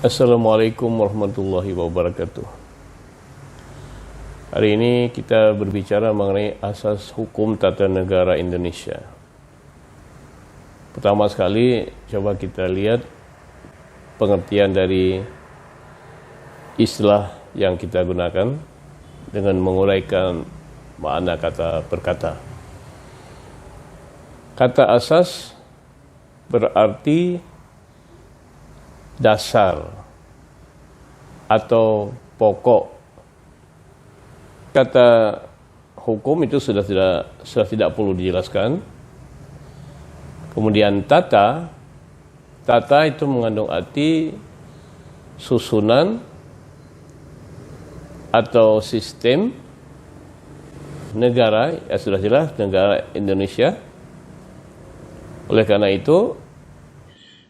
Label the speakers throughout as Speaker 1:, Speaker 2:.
Speaker 1: Assalamualaikum warahmatullahi wabarakatuh. Hari ini kita berbicara mengenai asas hukum tata negara Indonesia. Pertama sekali, coba kita lihat pengertian dari istilah yang kita gunakan dengan menguraikan makna kata per kata. Kata asas berarti dasar atau pokok. Kata hukum itu sudah tidak perlu dijelaskan. Kemudian tata itu mengandung arti susunan atau sistem negara, ya sudah jelas negara Indonesia. Oleh karena itu,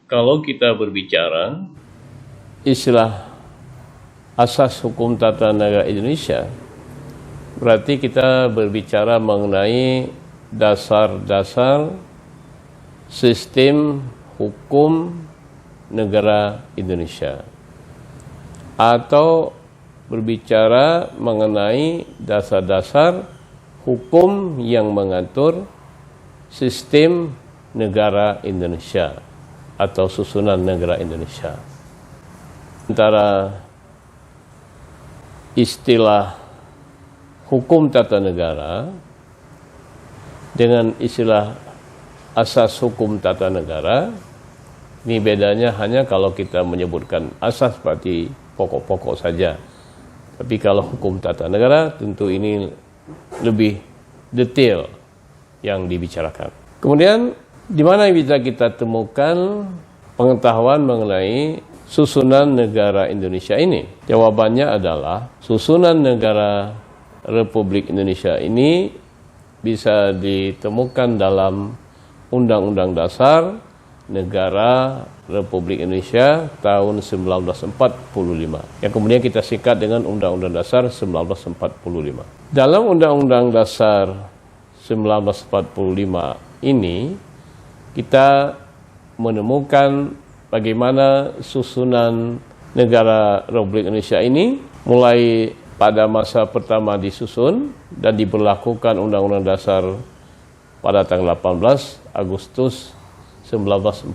Speaker 1: kalau kita berbicara istilah asas hukum tata negara Indonesia, berarti kita berbicara mengenai dasar-dasar sistem hukum negara Indonesia, atau berbicara mengenai dasar-dasar hukum yang mengatur sistem negara Indonesia atau susunan negara Indonesia. Antara istilah hukum tata negara dengan istilah asas hukum tata negara, ini bedanya hanya kalau kita menyebutkan asas berarti pokok-pokok saja. Tapi kalau hukum tata negara tentu ini lebih detail yang dibicarakan. Kemudian di mana bisa kita temukan pengetahuan mengenai susunan negara Indonesia ini? Jawabannya adalah susunan negara Republik Indonesia ini bisa ditemukan dalam Undang-Undang Dasar Negara Republik Indonesia tahun 1945, yang kemudian kita singkat dengan Undang-Undang Dasar 1945. Dalam Undang-Undang Dasar 1945 ini kita menemukan bagaimana susunan negara Republik Indonesia ini mulai pada masa pertama disusun dan diberlakukan Undang-Undang Dasar pada tanggal 18 Agustus 1945.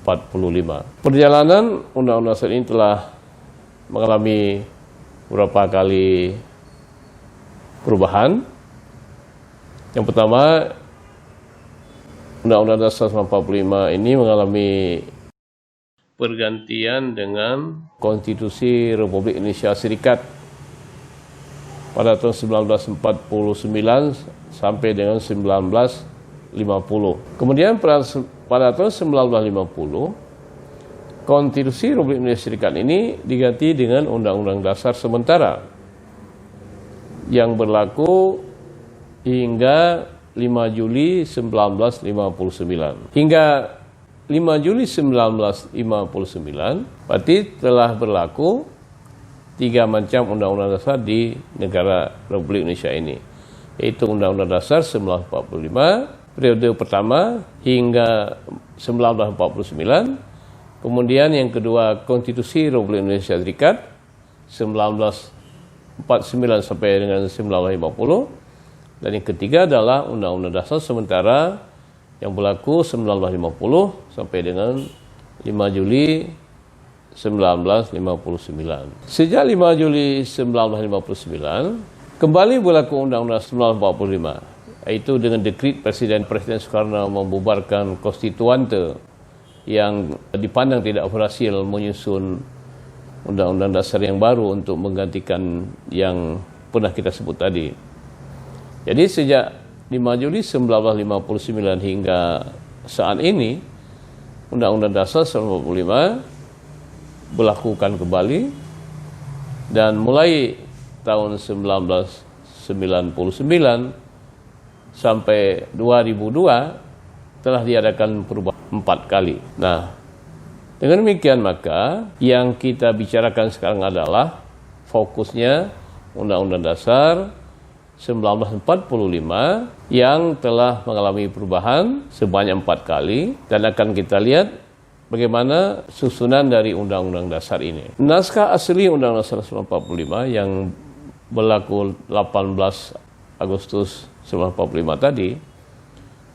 Speaker 1: Perjalanan Undang-Undang Dasar ini telah mengalami beberapa kali perubahan. Yang pertama, Undang-Undang Dasar 1945 ini mengalami pergantian dengan Konstitusi Republik Indonesia Serikat pada tahun 1949 sampai dengan 1950. Kemudian pada tahun 1950, Konstitusi Republik Indonesia Serikat ini diganti dengan Undang-Undang Dasar sementara yang berlaku hingga 5 Juli 1959. Hingga 5 Juli 1959 berarti telah berlaku 3 macam Undang-Undang Dasar di negara Republik Indonesia ini, yaitu Undang-Undang Dasar 1945 periode pertama hingga 1949, kemudian yang kedua Konstitusi Republik Indonesia Serikat 1949 sampai dengan 1950, dan yang ketiga adalah Undang-Undang Dasar sementara yang berlaku 1950 sampai dengan 5 Juli 1959. Sejak 5 Juli 1959 kembali berlaku Undang-Undang 1945, yaitu dengan dekret Presiden Soekarno membubarkan konstituante yang dipandang tidak berhasil menyusun Undang-Undang Dasar yang baru untuk menggantikan yang pernah kita sebut tadi. Jadi sejak 5 Juli 1959 hingga saat ini, Undang-Undang Dasar 1945 berlakukan kembali, dan mulai tahun 1999 sampai 2002 telah diadakan perubahan 4 kali. Nah, dengan demikian maka yang kita bicarakan sekarang adalah fokusnya Undang-Undang Dasar 1945 yang telah mengalami perubahan sebanyak 4 kali, dan akan kita lihat bagaimana susunan dari Undang-Undang Dasar ini. Naskah asli Undang-Undang Dasar 1945 yang berlaku 18 Agustus 1945 tadi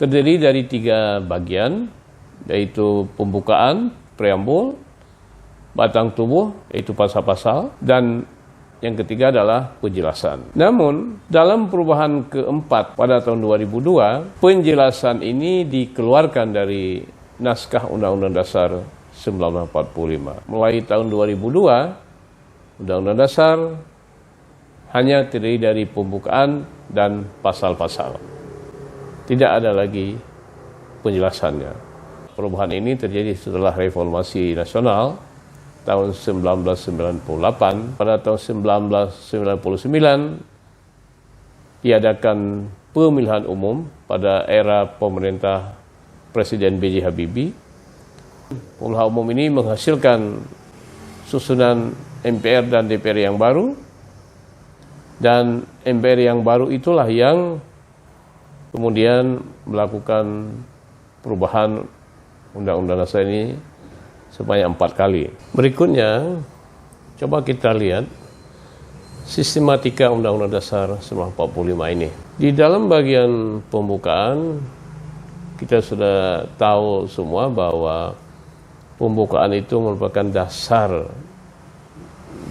Speaker 1: terdiri dari 3 bagian, yaitu pembukaan, preambul, batang tubuh, yaitu pasal-pasal, dan yang ketiga adalah penjelasan. Namun, dalam perubahan keempat pada tahun 2002, penjelasan ini dikeluarkan dari naskah Undang-Undang Dasar 1945. Mulai tahun 2002, Undang-Undang Dasar hanya terdiri dari pembukaan dan pasal-pasal. Tidak ada lagi penjelasannya. Perubahan ini terjadi setelah Reformasi Nasional tahun 1998. Pada tahun 1999 diadakan pemilihan umum pada era pemerintah Presiden B.J. Habibie. Pemilihan umum ini menghasilkan susunan MPR dan DPR yang baru, dan MPR yang baru itulah yang kemudian melakukan perubahan Undang-Undang Dasar ini sebanyak 4 kali. Berikutnya, coba kita lihat sistematika Undang-Undang Dasar 1945 ini. Di dalam bagian pembukaan, kita sudah tahu semua bahwa pembukaan itu merupakan dasar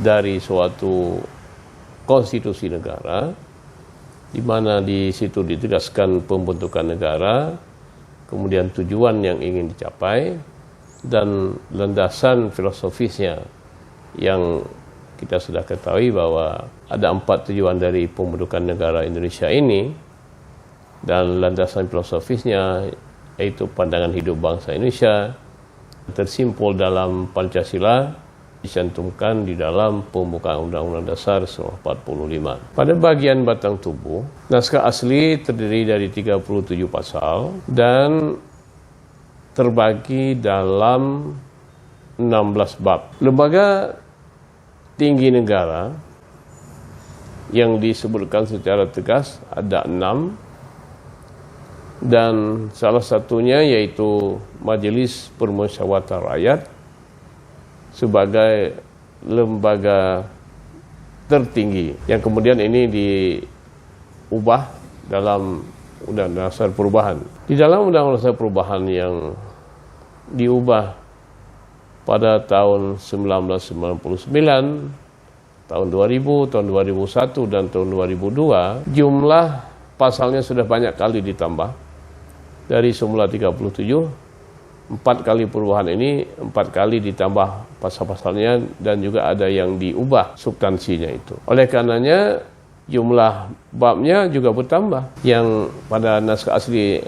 Speaker 1: dari suatu konstitusi negara, di mana di situ ditegaskan pembentukan negara, kemudian tujuan yang ingin dicapai, dan landasan filosofisnya yang kita sudah ketahui bahwa ada 4 tujuan dari pembentukan negara Indonesia ini, dan landasan filosofisnya yaitu pandangan hidup bangsa Indonesia tersimpul dalam Pancasila, dicantumkan di dalam pembukaan Undang-Undang Dasar 1945. Pada bagian batang tubuh, naskah asli terdiri dari 37 pasal dan terbagi dalam 16 bab. Lembaga tinggi negara yang disebutkan secara tegas ada 6, dan salah satunya yaitu Majelis Permusyawaratan Rakyat sebagai lembaga tertinggi, yang kemudian ini diubah dalam Undang-Undang Dasar Perubahan. Di dalam Undang-Undang Dasar Perubahan yang diubah pada tahun 1999, tahun 2000, tahun 2001, dan tahun 2002, jumlah pasalnya sudah banyak kali ditambah. Dari semula 37, 4 kali perubahan ini, 4 kali ditambah pasal-pasalnya, dan juga ada yang diubah substansinya itu. Oleh karenanya, jumlah babnya juga bertambah. Yang pada naskah asli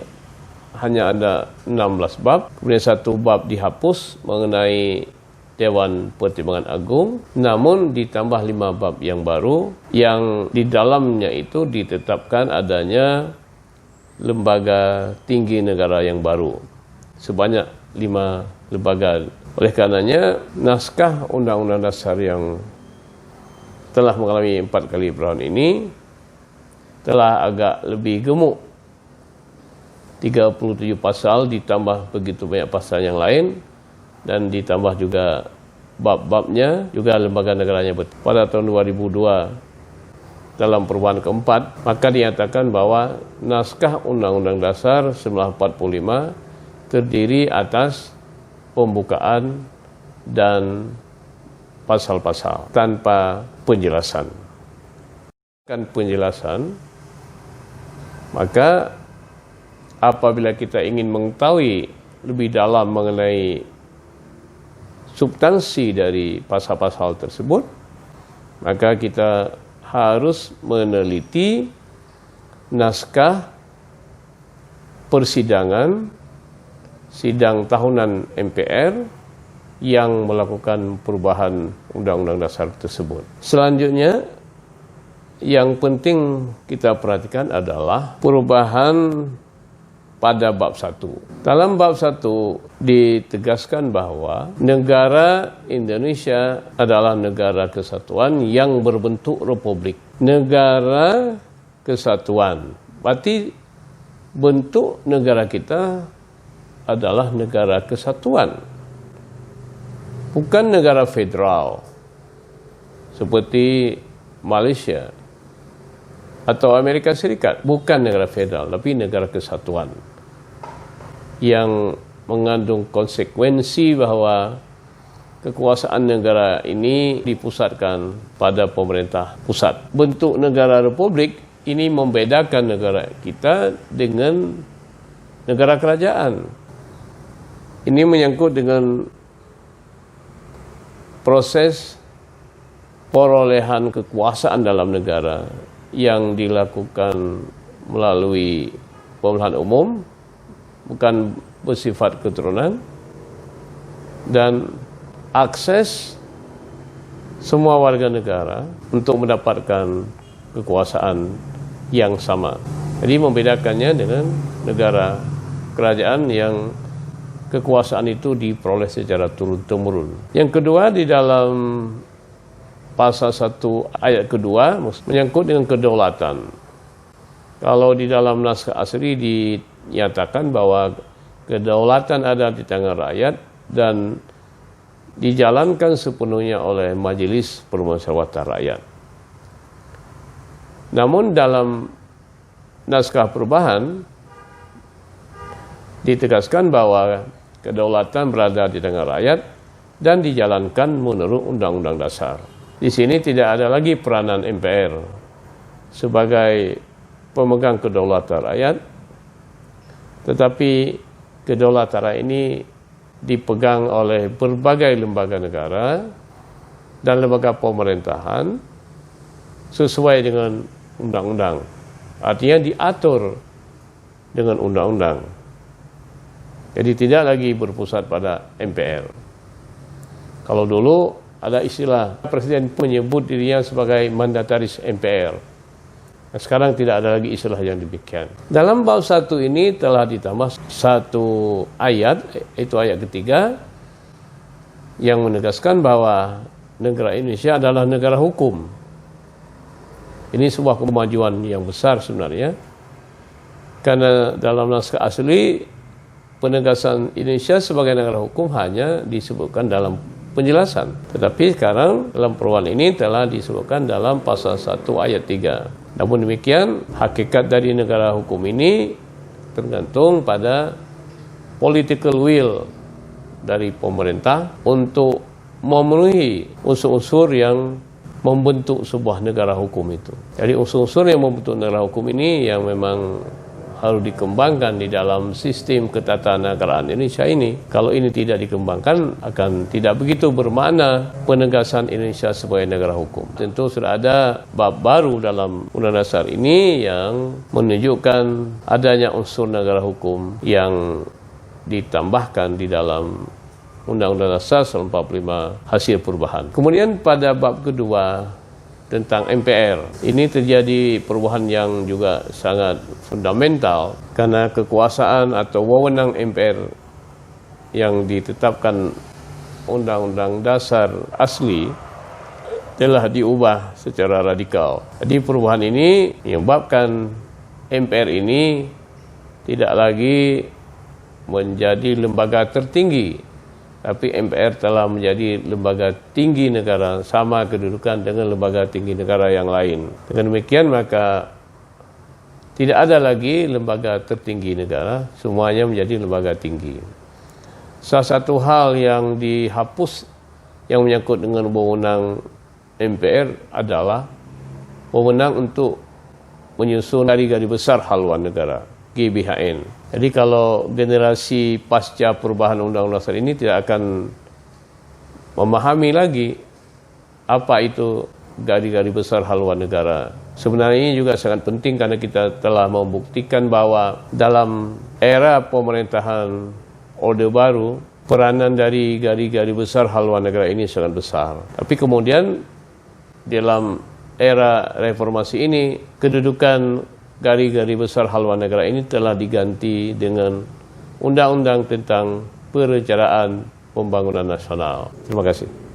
Speaker 1: hanya ada 16 bab, kemudian 1 bab dihapus mengenai Dewan Pertimbangan Agung, namun ditambah 5 bab yang baru, yang di dalamnya itu ditetapkan adanya lembaga tinggi negara yang baru, sebanyak 5 lembaga. Oleh karenanya, naskah Undang-Undang Dasar yang telah mengalami 4 kali perubahan ini telah agak lebih gemuk. 37 pasal ditambah begitu banyak pasal yang lain, dan ditambah juga bab-babnya, juga lembaga negaranya. Pada tahun 2002, dalam perubahan keempat, maka dinyatakan bahwa naskah Undang-Undang Dasar 1945 terdiri atas pembukaan dan pasal-pasal tanpa penjelasan. Kan penjelasan, maka apabila kita ingin mengetahui lebih dalam mengenai substansi dari pasal-pasal tersebut, maka kita harus meneliti naskah persidangan sidang tahunan MPR yang melakukan perubahan Undang-Undang Dasar tersebut. Selanjutnya, yang penting kita perhatikan adalah perubahan pada bab 1. Dalam bab 1 ditegaskan bahwa negara Indonesia adalah negara kesatuan yang berbentuk republik. Negara kesatuan. Berarti bentuk negara kita adalah negara kesatuan, bukan negara federal seperti Malaysia atau Amerika Serikat. Bukan negara federal, tapi negara kesatuan yang mengandung konsekuensi bahwa kekuasaan negara ini dipusatkan pada pemerintah pusat. Bentuk negara republik ini membedakan negara kita dengan negara kerajaan. Ini menyangkut dengan proses perolehan kekuasaan dalam negara yang dilakukan melalui pemilihan umum, bukan bersifat keturunan, dan akses semua warga negara untuk mendapatkan kekuasaan yang sama. Jadi membedakannya dengan negara kerajaan yang kekuasaan itu diperoleh secara turun-temurun. Yang kedua, di dalam pasal 1 ayat kedua menyangkut dengan kedaulatan. Kalau di dalam naskah asli dinyatakan bahwa kedaulatan ada di tangan rakyat dan dijalankan sepenuhnya oleh Majelis Permusyawaratan Rakyat. Namun dalam naskah perubahan ditegaskan bahwa kedaulatan berada di tangan rakyat dan dijalankan menurut Undang-Undang Dasar. Di sini tidak ada lagi peranan MPR sebagai pemegang kedaulatan rakyat, tetapi kedaulatan rakyat ini dipegang oleh berbagai lembaga negara dan lembaga pemerintahan sesuai dengan undang-undang. Artinya diatur dengan undang-undang. Jadi tidak lagi berpusat pada MPR. Kalau dulu ada istilah presiden menyebut dirinya sebagai mandataris MPR. Nah, sekarang tidak ada lagi istilah yang demikian. Dalam bab 1 ini telah ditambah satu ayat, itu ayat ketiga, yang menegaskan bahwa negara Indonesia adalah negara hukum. Ini sebuah kemajuan yang besar sebenarnya, karena dalam naskah asli penegasan Indonesia sebagai negara hukum hanya disebutkan dalam penjelasan. Tetapi sekarang dalam perubahan ini telah disebutkan dalam pasal 1 ayat 3. Namun demikian, hakikat dari negara hukum ini tergantung pada political will dari pemerintah untuk memenuhi unsur-unsur yang membentuk sebuah negara hukum itu. Jadi unsur-unsur yang membentuk negara hukum ini yang memang harus dikembangkan di dalam sistem ketatanegaraan Indonesia ini. Kalau ini tidak dikembangkan, akan tidak begitu bermakna penegasan Indonesia sebagai negara hukum. Tentu sudah ada bab baru dalam Undang Dasar ini yang menunjukkan adanya unsur negara hukum yang ditambahkan di dalam Undang-Undang Dasar 45 hasil perubahan. Kemudian pada bab kedua tentang MPR, ini terjadi perubahan yang juga sangat fundamental karena kekuasaan atau wewenang MPR yang ditetapkan Undang-Undang Dasar asli telah diubah secara radikal. Jadi perubahan ini menyebabkan MPR ini tidak lagi menjadi lembaga tertinggi, tapi MPR telah menjadi lembaga tinggi negara, sama kedudukan dengan lembaga tinggi negara yang lain. Dengan demikian maka tidak ada lagi lembaga tertinggi negara, semuanya menjadi lembaga tinggi. Salah satu hal yang dihapus yang menyangkut dengan wewenang MPR adalah wewenang untuk menyusun garis-garis besar haluan negara, GBHN. Jadi kalau generasi pasca perubahan Undang-Undang Dasar ini tidak akan memahami lagi apa itu garis-garis besar haluan negara. Sebenarnya ini juga sangat penting karena kita telah membuktikan bahwa dalam era pemerintahan Orde Baru, peranan dari garis-garis besar haluan negara ini sangat besar. Tapi kemudian dalam era reformasi ini, kedudukan garis-garis besar haluan negara ini telah diganti dengan undang-undang tentang perencanaan pembangunan nasional. Terima kasih.